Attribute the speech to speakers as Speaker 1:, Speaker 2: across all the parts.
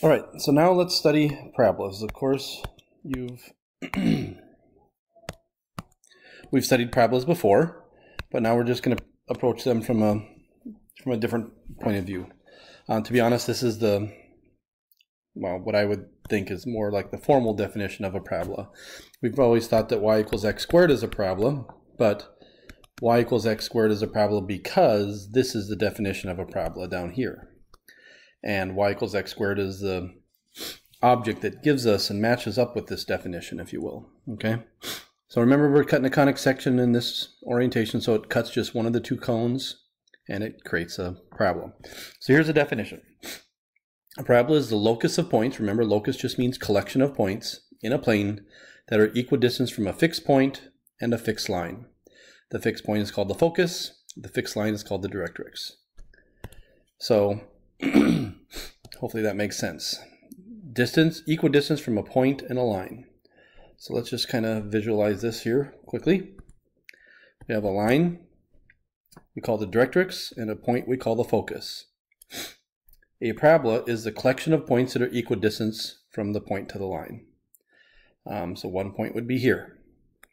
Speaker 1: All right, so now let's study parabolas. Of course, we've studied parabolas before, but now we're just going to approach them from a different point of view. To be honest, this is what I would think is more like the formal definition of a parabola. We've always thought that y equals x squared is a parabola, but y equals x squared is a parabola because this is the definition of a parabola down here. And y equals x squared is the object that gives us and matches up with this definition, if you will. Okay? So remember, we're cutting a conic section in this orientation, so it cuts just one of the two cones, and it creates a parabola. So here's the definition. A parabola is the locus of points. Remember, locus just means collection of points in a plane that are equidistant from a fixed point and a fixed line. The fixed point is called the focus. The fixed line is called the directrix. So hopefully that makes sense. Distance, equidistance from a point and a line. So let's just kind of visualize this here quickly. We have a line we call the directrix and a point we call the focus. A parabola is the collection of points that are equidistant from the point to the line. So one point would be here.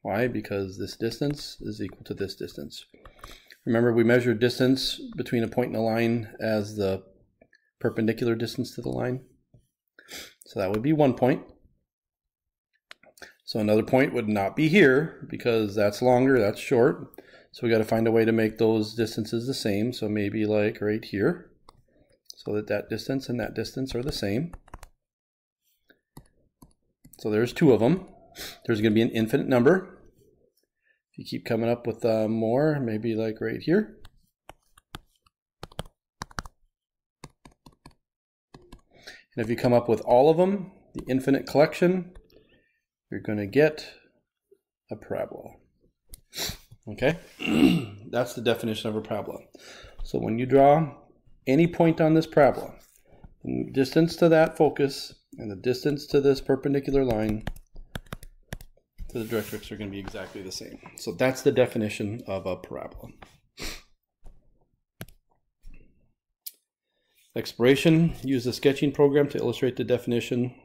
Speaker 1: Why? Because this distance is equal to this distance. Remember, we measure distance between a point and a line as the perpendicular distance to the line. So that would be 1 point. So another point would not be here because that's longer, that's short. So we got to find a way to make those distances the same. So maybe like right here, so that that distance and that distance are the same. So there's two of them. There's going to be an infinite number. If you keep coming up with more, maybe like right here. And if you come up with all of them, the infinite collection, you're going to get a parabola. Okay? That's the definition of a parabola. So when you draw any point on this parabola, the distance to that focus and the distance to this perpendicular line to the directrix are going to be exactly the same. So that's the definition of a parabola. Exploration, use the sketching program to illustrate the definition.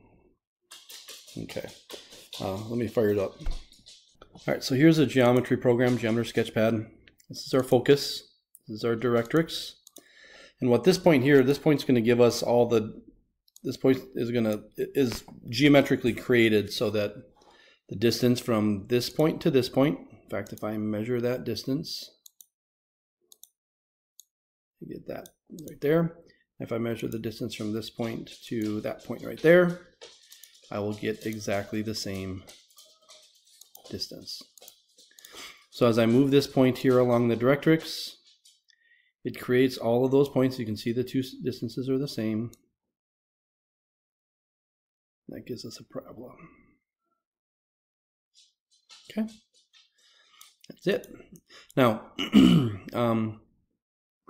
Speaker 1: Okay, let me fire it up. All right, so here's a geometry program, Geometry Sketchpad. This is our focus. This is our directrix. And what this point here, this point's going to give us all the, this point is geometrically created so that the distance from this point to this point, in fact, if I measure that distance, you get that right there. If I measure the distance from this point to that point right there, I will get exactly the same distance. So as I move this point here along the directrix, it creates all of those points. You can see the two distances are the same. That gives us a parabola. Okay, that's it. Now,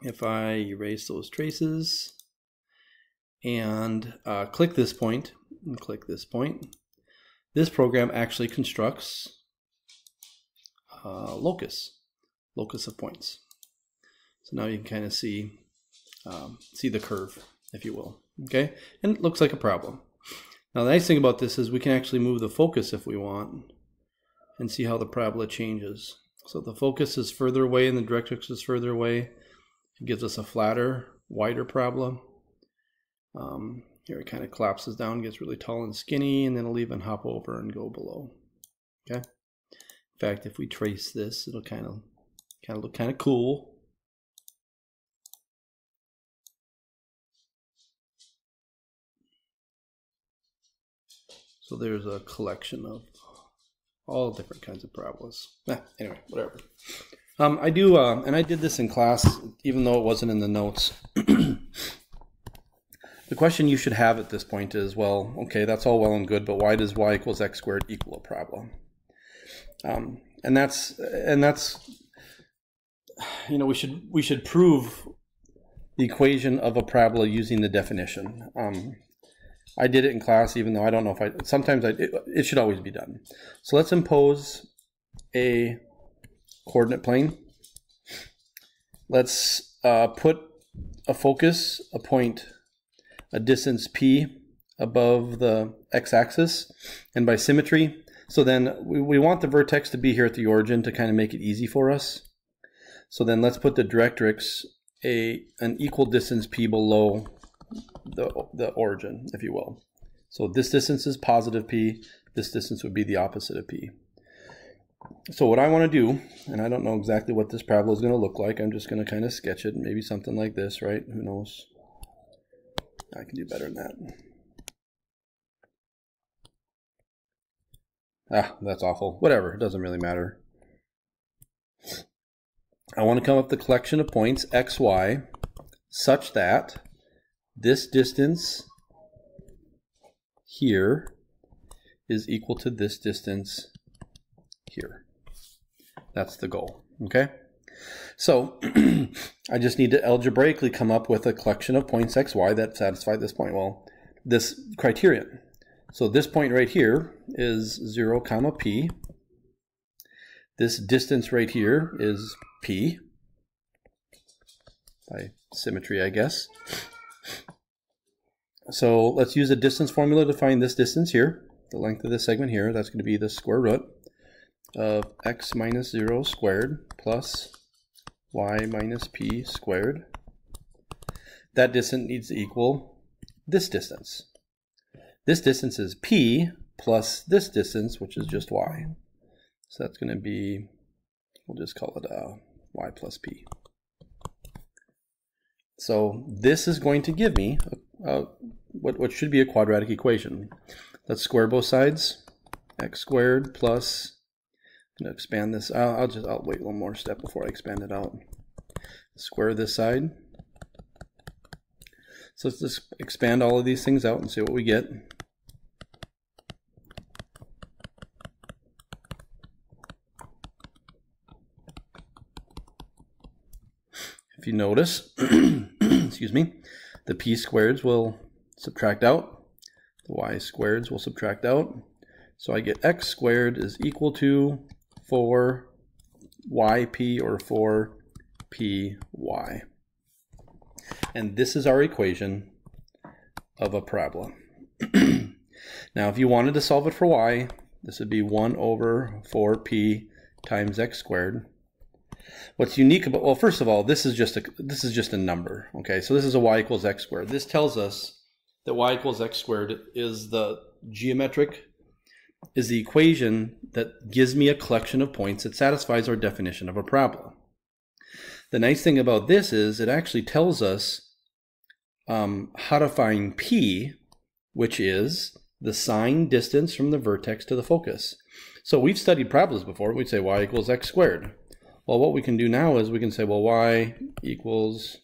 Speaker 1: if I erase those traces and click this point and click this point, this program actually constructs locus of points. So now you can kind of see the curve, if you will. Okay, and it looks like a parabola. Now the nice thing about this is we can actually move the focus if we want and see how the parabola changes. So the focus is further away and the directrix is further away. It gives us a flatter, wider parabola. Here it kind of collapses down, gets really tall and skinny, and then it'll even hop over and go below. Okay. In fact, if we trace this, it'll kind of look kind of cool. So there's a collection of all different kinds of parabolas. Anyway, whatever. I do, and I did this in class, even though it wasn't in the notes. The question you should have at this point is, well, okay, that's all well and good, but why does y equals x squared equal a parabola? And that's, you know, we should prove the equation of a parabola using the definition. I did it in class, even though I don't know if sometimes it should always be done. So let's impose a coordinate plane. Let's put a focus, a point, a distance p above the x-axis, and by symmetry. So then we want the vertex to be here at the origin to kind of make it easy for us. So then let's put the directrix an equal distance p below the origin, if you will. So this distance is positive p, this distance would be the opposite of p. So what I want to do, and I don't know exactly what this parabola is going to look like, I'm just going to kind of sketch it, maybe something like this, right? Who knows? I can do better than that. Ah, that's awful. Whatever, it doesn't really matter. I want to come up with the collection of points x, y, such that this distance here is equal to this distance here. That's the goal, okay? So I just need to algebraically come up with a collection of points x, y that satisfy this point. Well, this criterion. So this point right here is 0, comma p. This distance right here is p, by symmetry, I guess. So let's use a distance formula to find this distance here, the length of this segment here. That's going to be the square root of x minus 0 squared plus y minus p squared. That distance needs to equal this distance. This distance is p plus this distance, which is just y. So that's going to be, we'll just call it y plus p. So this is going to give me what should be a quadratic equation. Let's square both sides. X squared plus, I'm going to expand this. I'll wait one more step before I expand it out. Square this side. So let's just expand all of these things out and see what we get. If you notice, excuse me, the p squareds will subtract out, the y squareds will subtract out. So I get x squared is equal to 4yp or 4py. And this is our equation of a parabola. Now, if you wanted to solve it for y, this would be 1 over 4p times x squared. What's unique about, well, first of all, this is just a number, okay? So this is a y equals x squared. This tells us that y equals x squared is the equation that gives me a collection of points that satisfies our definition of a parabola. The nice thing about this is it actually tells us how to find p, which is the sine distance from the vertex to the focus. So we've studied parabolas before. We'd say y equals x squared. Well, what we can do now is we can say, well, y equals,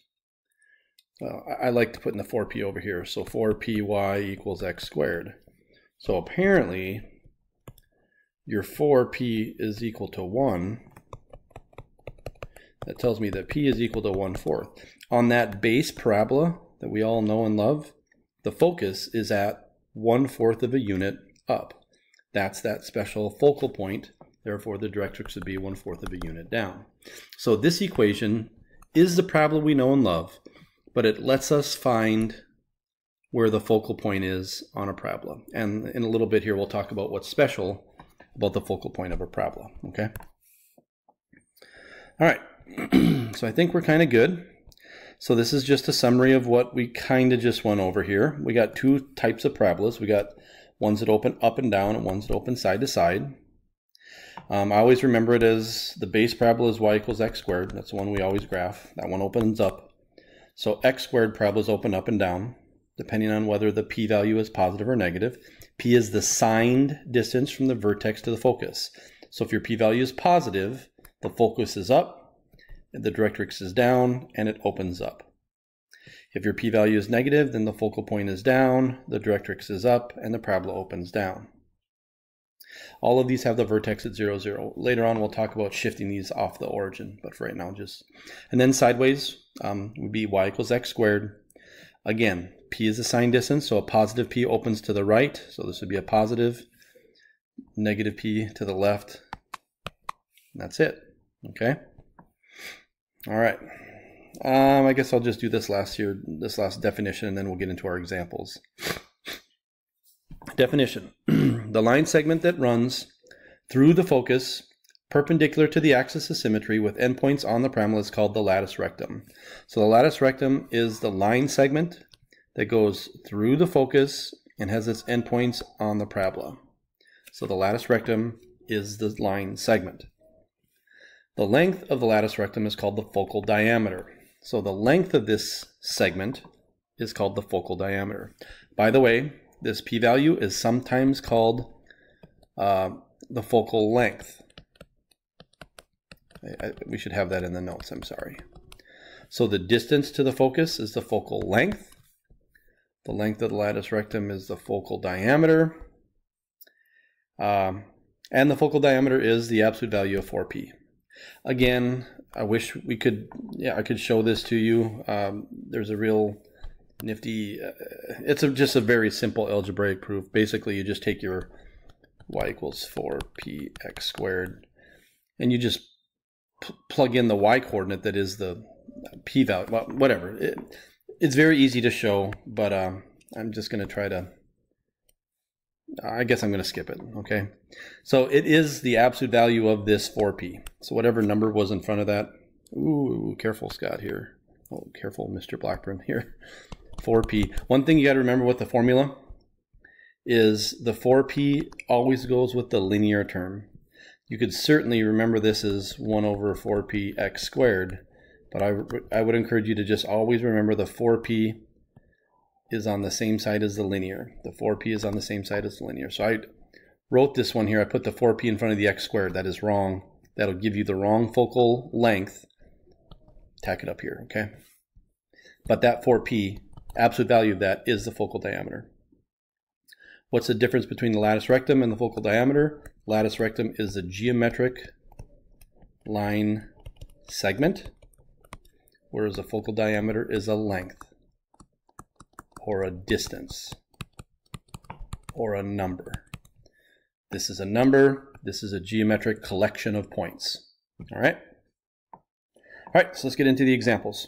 Speaker 1: I like to put in the 4p over here. So 4py equals x squared. So apparently, your 4p is equal to 1. That tells me that p is equal to 1/4. On that base parabola that we all know and love, the focus is at 1/4 of a unit up. That's that special focal point. Therefore, the directrix would be 1/4 of a unit down. So this equation is the parabola we know and love, but it lets us find where the focal point is on a parabola. And in a little bit here, we'll talk about what's special about the focal point of a parabola, okay? All right, so I think we're kind of good. So this is just a summary of what we kind of just went over here. We got two types of parabolas. We got ones that open up and down and ones that open side to side. I always remember it as the base parabola is y equals x squared. That's the one we always graph. That one opens up. So x squared parabolas open up and down, depending on whether the p-value is positive or negative. P is the signed distance from the vertex to the focus. So if your p-value is positive, the focus is up, the directrix is down, and it opens up. If your p-value is negative, then the focal point is down, the directrix is up, and the parabola opens down. All of these have the vertex at 0, 0. Later on, we'll talk about shifting these off the origin, but for right now, just... And then sideways would be y equals x squared. Again, p is the sign distance, so a positive p opens to the right, so this would be a positive, negative p to the left, and that's it, okay? All right, I guess I'll just do this last definition, and then we'll get into our examples. Definition. The line segment that runs through the focus perpendicular to the axis of symmetry with endpoints on the parabola is called the latus rectum. So the latus rectum is the line segment that goes through the focus and has its endpoints on the parabola. So the latus rectum is the line segment. The length of the latus rectum is called the focal diameter. So the length of this segment is called the focal diameter. By the way, this p-value is sometimes called the focal length. We should have that in the notes, I'm sorry. So the distance to the focus is the focal length. The length of the latus rectum is the focal diameter. And the focal diameter is the absolute value of 4p. Again, I wish we could, I could show this to you. There's a real nifty, it's just a very simple algebraic proof. Basically, you just take your y equals 4px squared, and you just plug in the y coordinate that is the p value, well, whatever. It's very easy to show, but I'm just going to try to, I guess I'm going to skip it, okay? So it is the absolute value of this 4p. So whatever number was in front of that, ooh, careful Scott here. Oh, careful Mr. Blackburn here. 4p. One thing you got to remember with the formula is the 4p always goes with the linear term. You could certainly remember this as 1 over 4p x squared, but I would encourage you to just always remember the 4p is on the same side as the linear. The 4p is on the same side as the linear. So I wrote this one here. I put the 4p in front of the x squared. That is wrong. That'll give you the wrong focal length. Tack it up here, okay? But that 4p, absolute value of that is the focal diameter. What's the difference between the latus rectum and the focal diameter? Latus rectum is a geometric line segment, whereas the focal diameter is a length, or a distance, or a number. This is a number, this is a geometric collection of points. All right? All right, so let's get into the examples.